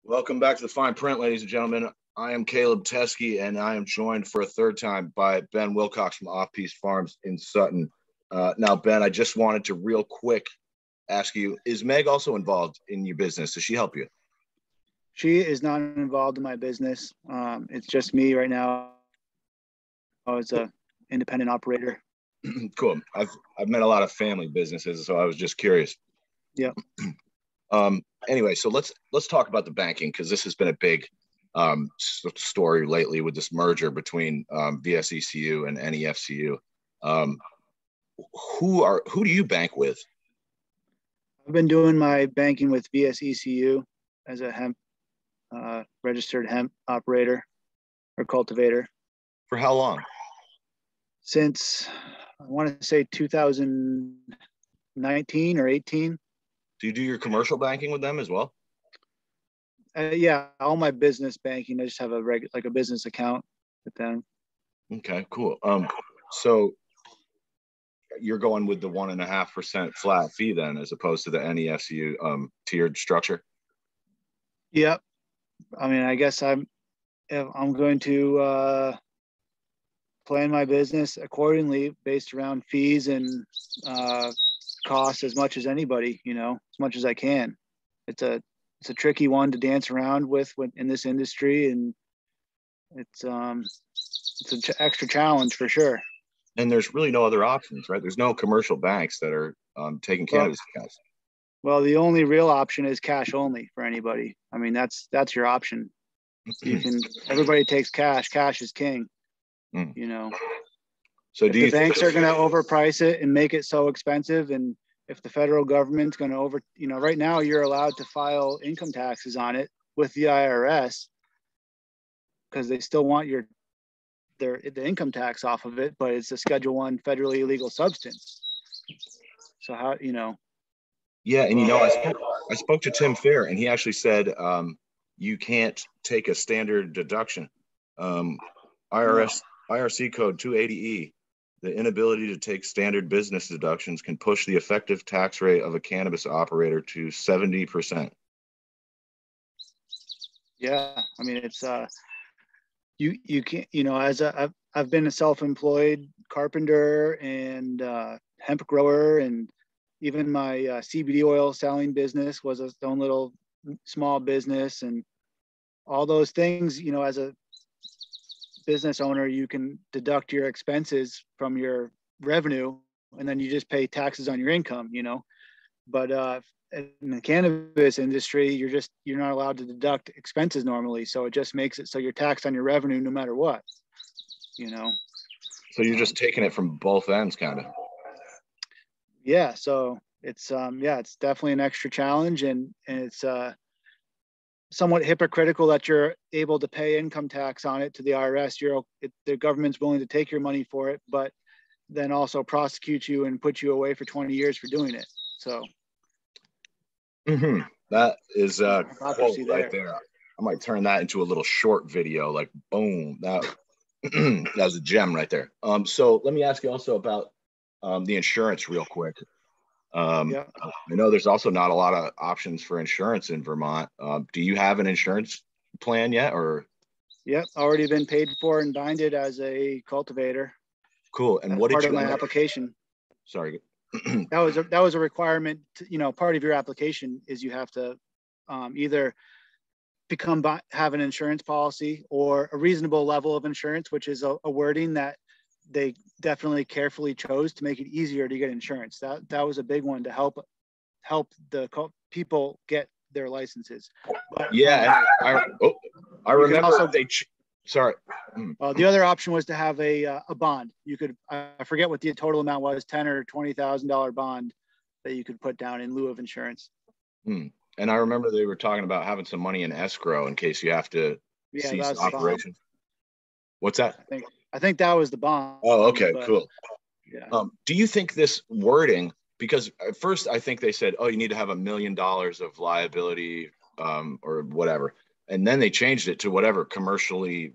Welcome back to the Fine Print, ladies and gentlemen. I am Caleb Teskey, and I am joined for a third time by Ben Wilcox from Offpistefarm in Sutton. Now, Ben, I just wanted to real quick ask you, is Meg also involved in your business? Does she help you? She is not involved in my business. It's just me right now. I was an independent operator. Cool. I've met a lot of family businesses, so I was just curious. Yeah. Anyway, so let's talk about the banking, because this has been a big story lately with this merger between VSECU and NEFCU. Who do you bank with? I've been doing my banking with VSECU as a hemp registered hemp operator or cultivator. For how long? Since I want to say 2019 or 18. Do you do your commercial banking with them as well? Yeah, all my business banking. I just have a business account with them. Okay, cool. So you're going with the 1.5% flat fee then, as opposed to the NEFCU tiered structure? Yep. I mean, I guess I'm going to plan my business accordingly based around fees and costs as much as anybody, as much as I can. It's a tricky one to dance around with in this industry, and it's an extra challenge for sure. And there's really no other options, right? There's no commercial banks that are taking cannabis accounts. Well, the only real option is cash only for anybody. I mean, that's your option. Everybody takes cash. Cash is king. So if the banks are going to overprice it and make it so expensive, and if the federal government's going to right now you're allowed to file income taxes on it with the IRS because they still want the income tax off of it, but it's a Schedule I federally illegal substance. So how, Yeah, and I spoke to Tim Fair, and he actually said you can't take a standard deduction. IRC code 280E, the inability to take standard business deductions can push the effective tax rate of a cannabis operator to 70%. Yeah, I mean, it's you can't, I've been a self-employed carpenter and hemp grower, and even my CBD oil selling business was its own little small business, and all those things, as a business owner, you can deduct your expenses from your revenue, and then you just pay taxes on your income, but in the cannabis industry, you're not allowed to deduct expenses normally. So it just makes it so you're taxed on your revenue no matter what, So you're just taking it from both ends, kind of. Yeah. So it's, it's definitely an extra challenge, and it's somewhat hypocritical that you're able to pay income tax on it to the IRS. The government's willing to take your money for it, but then also prosecute you and put you away for 20 years for doing it. So that is a quote right there. I might turn that into a little short video, like boom, that was a gem right there. So let me ask you also about the insurance real quick. I know there's also not a lot of options for insurance in Vermont. Do you have an insurance plan yet, or? Yep, already been paid for and binded as a cultivator. Cool. And what did part you of my application? Sorry. that was a requirement. Part of your application is you have to either have an insurance policy or a reasonable level of insurance, which is a wording that they definitely carefully chose to make it easier to get insurance. That was a big one to help the people get their licenses. But, yeah, I remember also, sorry. The other option was to have a bond. You could, I forget what the total amount was, $10,000 or $20,000 bond that you could put down in lieu of insurance. And I remember they were talking about having some money in escrow in case you have to cease operations. What's that? I think that was the bond. Oh, okay, cool. Yeah. Do you think this wording, because at first I think they said, oh, you need to have $1 million of liability or whatever. And then they changed it to whatever commercially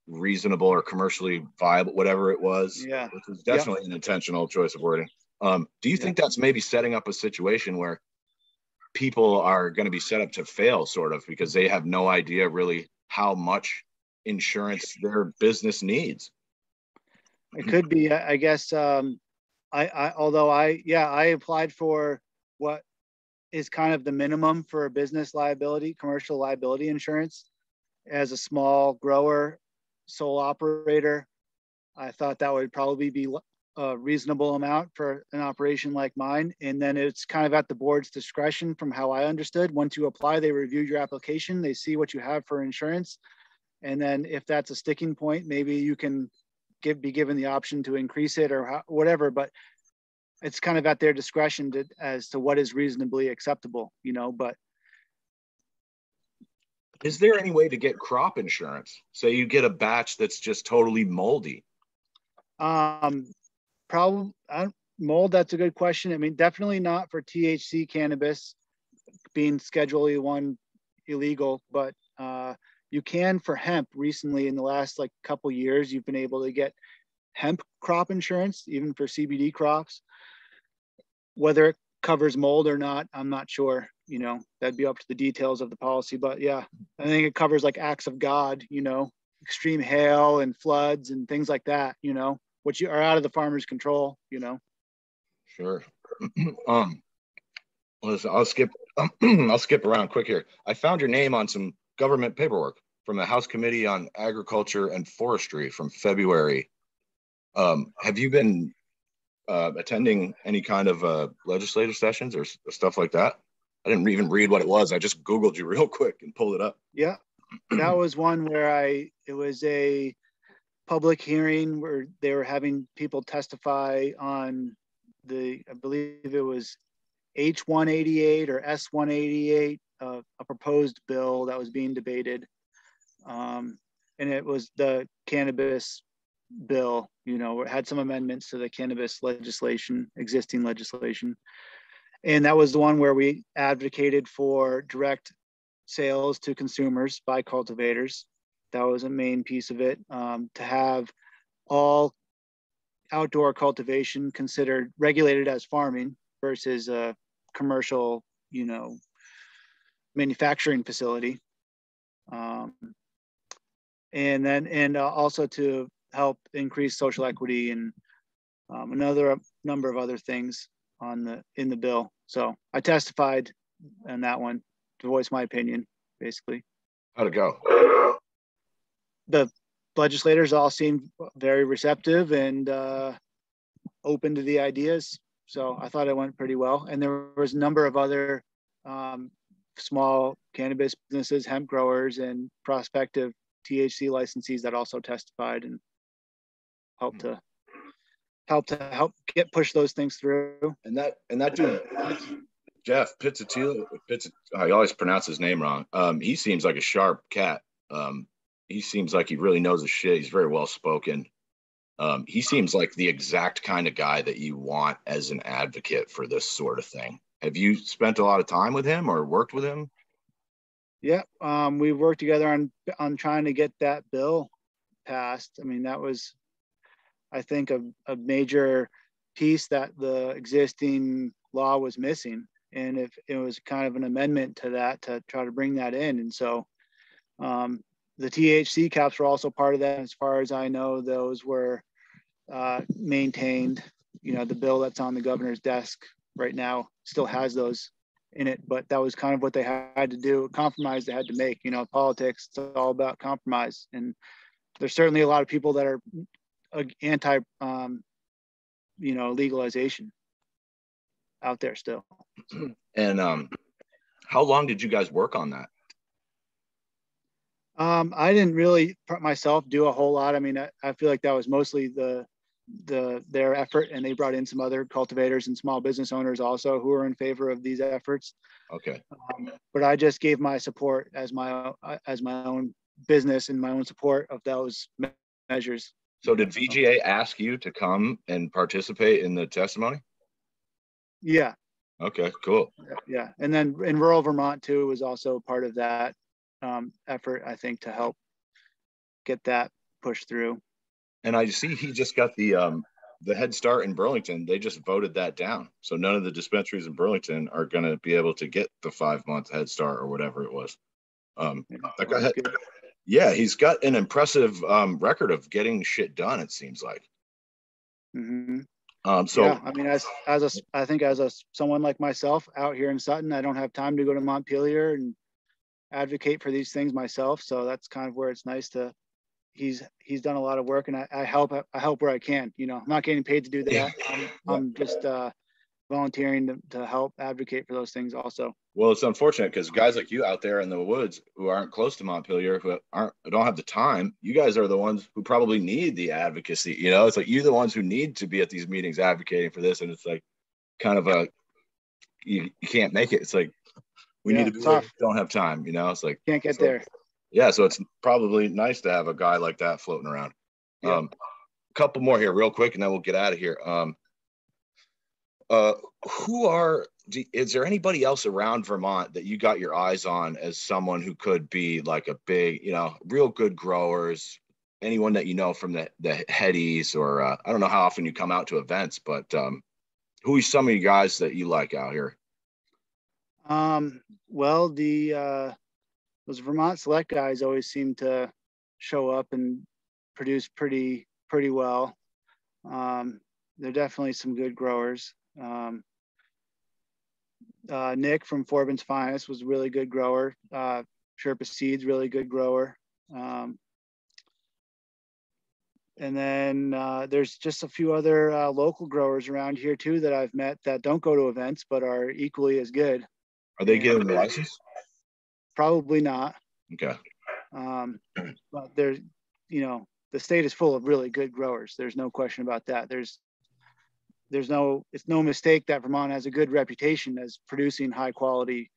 reasonable or commercially viable, whatever it was. Yeah. Which was definitely an intentional choice of wording. Do you think that's maybe setting up a situation where people are going to be set up to fail, sort of, because they have no idea really how much insurance their business needs. It could be, I guess. Although I applied for what is kind of the minimum for a business liability, commercial liability insurance. As a small grower, sole operator, I thought that would probably be a reasonable amount for an operation like mine. And then it's kind of at the board's discretion from how I understood. Once you apply, they review your application, they see what you have for insurance. And then if that's a sticking point, maybe you can be given the option to increase it or whatever, but it's kind of at their discretion as to what is reasonably acceptable, but. Is there any way to get crop insurance? Say you get a batch that's just totally moldy. Probably mold. That's a good question. I mean, definitely not for THC cannabis being Schedule E1 illegal, but you can for hemp. Recently, in the last couple years, you've been able to get hemp crop insurance, even for CBD crops. Whether it covers mold or not, I'm not sure. That'd be up to the details of the policy. But yeah, I think it covers acts of God, extreme hail and floods and things like that, which are out of the farmer's control, Sure. Listen, I'll skip around quick here. I found your name on some government paperwork from the House Committee on Agriculture and Forestry from February. Have you been attending any kind of legislative sessions or stuff like that? I didn't even read what it was. I just Googled you real quick and pulled it up. Yeah, that was one where it was a public hearing where they were having people testify on I believe it was H188 or S188, a proposed bill that was being debated. And it was the cannabis bill, it had some amendments to the cannabis legislation, existing legislation. And that was the one where we advocated for direct sales to consumers by cultivators. That was a main piece of it, to have all outdoor cultivation considered regulated as farming versus a commercial, manufacturing facility. And also to help increase social equity and another number of other things in the bill. So I testified on that one to voice my opinion, basically. How'd it go? The legislators all seemed very receptive and open to the ideas. So I thought it went pretty well. And there was a number of other small cannabis businesses, hemp growers, and prospective THC licensees that also testified and helped push those things through. And that dude, Jeff Pizzatilla, I always pronounce his name wrong. He seems like a sharp cat. He seems like he really knows his shit. He's very well spoken. He seems like the exact kind of guy that you want as an advocate for this sort of thing. Have you spent a lot of time with him or worked with him? Yeah, we worked together on trying to get that bill passed. I mean, that was, I think, a major piece that the existing law was missing. And if it was kind of an amendment to that to try to bring that in. And so the THC caps were also part of that. As far as I know, those were maintained. The bill that's on the governor's desk right now still has those in it, but that was kind of what they had to do, a compromise they had to make. Politics, it's all about compromise. And there's certainly a lot of people that are anti, legalization out there still. And how long did you guys work on that? I didn't really myself do a whole lot. I mean, I feel like that was mostly their effort, and they brought in some other cultivators and small business owners also who are in favor of these efforts. Okay. But I just gave my support as my own business and my own support of those measures. So did VGA ask you to come and participate in the testimony? Yeah. Okay, cool. Yeah. And then in rural Vermont too was also part of that effort, I think, to help get that pushed through. And I see he just got the the Head Start in Burlington, they just voted that down. So none of the dispensaries in Burlington are going to be able to get the 5-month Head Start or whatever it was. That guy yeah, he's got an impressive record of getting shit done, it seems like. Mm-hmm. So yeah, I mean, I think as someone like myself out here in Sutton, I don't have time to go to Montpelier and advocate for these things myself. So that's kind of where it's nice to, he's done a lot of work, and I help where I can. You know, I'm not getting paid to do that. I'm just volunteering to help advocate for those things also. Well, it's unfortunate because guys like you out there in the woods who aren't close to Montpelier, who don't have the time, you guys are the ones who probably need the advocacy. You know, it's like you're the ones who need to be at these meetings advocating for this. And it's like kind of you can't make it. It's like, we need to be tough. Don't have time, you know, it's like, can't get there. Yeah. So it's probably nice to have a guy like that floating around. A couple more here real quick, and then we'll get out of here. Is there anybody else around Vermont that you got your eyes on as someone who could be like a big, you know, real good growers? Anyone that you know from the headies, or I don't know how often you come out to events, but who are some of you guys that you like out here? Well, those Vermont Select guys always seem to show up and produce pretty well. They're definitely some good growers. Nick from Forbin's Finest was a really good grower. Sherpa Seeds, really good grower. And then there's just a few other local growers around here too that I've met that don't go to events but are equally as good. Are they getting the license? Probably not. Okay. But there's, you know, the state is full of really good growers. There's no question about that. It's no mistake that Vermont has a good reputation as producing high quality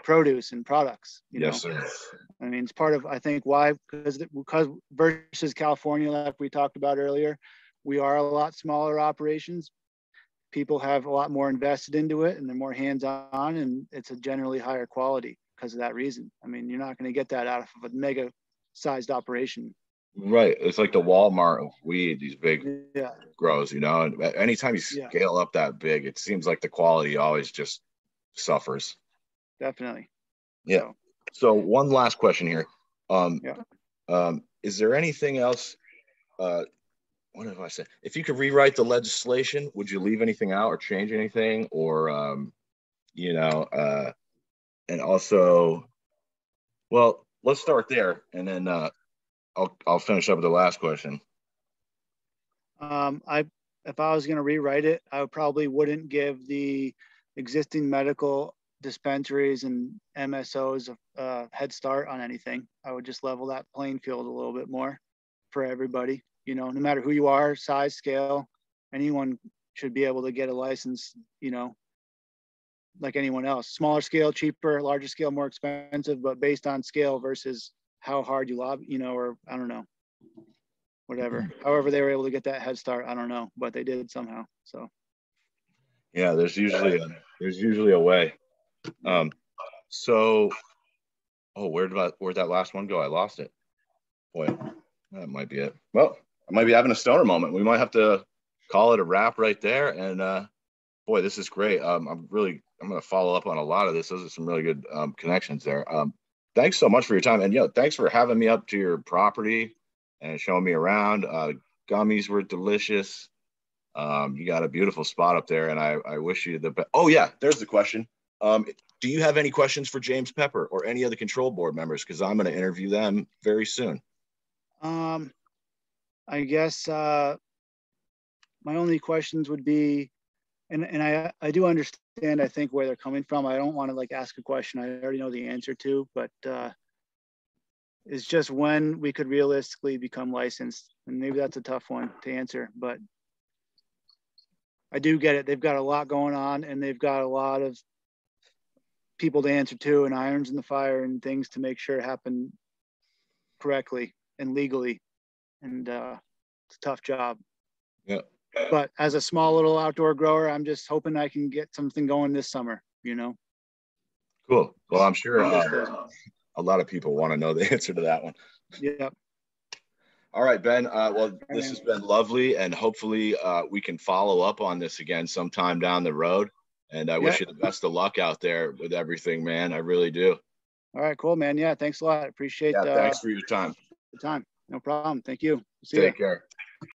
produce and products. You know? Sir. I mean, it's part of, I think, why, because versus California, like we talked about earlier, we are a lot smaller operations. People have a lot more invested into it and they're more hands-on, and it's a generally higher quality because of that reason. I mean, you're not going to get that out of a mega sized operation. Right. It's like the Walmart of weed, these big grows, you know, and anytime you scale up that big, it seems like the quality always just suffers. Definitely. Yeah. So one last question here. Is there anything else? What did I say? If you could rewrite the legislation, would you leave anything out or change anything? Or, you know, and also, well, let's start there, and then I'll finish up with the last question. If I was going to rewrite it, I probably wouldn't give the existing medical dispensaries and MSOs a head start on anything. I would just level that playing field a little bit more for everybody. You know, no matter who you are, size, scale, anyone should be able to get a license, you know, like anyone else. Smaller scale, cheaper; larger scale, more expensive, but based on scale versus how hard you lobby, you know, or I don't know, whatever. However they were able to get that head start, I don't know, but they did somehow. So yeah, there's usually a way. So where'd that last one go? I lost it. Boy, that might be it. Well, I might be having a stoner moment. We might have to call it a wrap right there. And boy, this is great. I'm going to follow up on a lot of this. Those are some really good connections there. Thanks so much for your time. And, you know, thanks for having me up to your property and showing me around. Gummies were delicious. You got a beautiful spot up there, and I wish you the best. Oh, yeah, there's the question. Do you have any questions for James Pepper or any of the control board members? Because I'm going to interview them very soon. I guess my only questions would be, and I do understand, I think, where they're coming from. I don't want to like ask a question I already know the answer to, but it's just when we could realistically become licensed. And maybe that's a tough one to answer, but I do get it. They've got a lot going on, and they've got a lot of people to answer to, and irons in the fire and things to make sure it happen correctly and legally. And it's a tough job. Yeah. But as a small little outdoor grower, I'm just hoping I can get something going this summer, you know? Cool. Well, I'm sure a lot of people want to know the answer to that one. Yep. All right, Ben. Well, this has been lovely, and hopefully we can follow up on this again sometime down the road. And I wish you the best of luck out there with everything, man. I really do. All right, cool, man. Yeah, thanks a lot. Appreciate thanks for your time. the time. No problem. Thank you. Take care.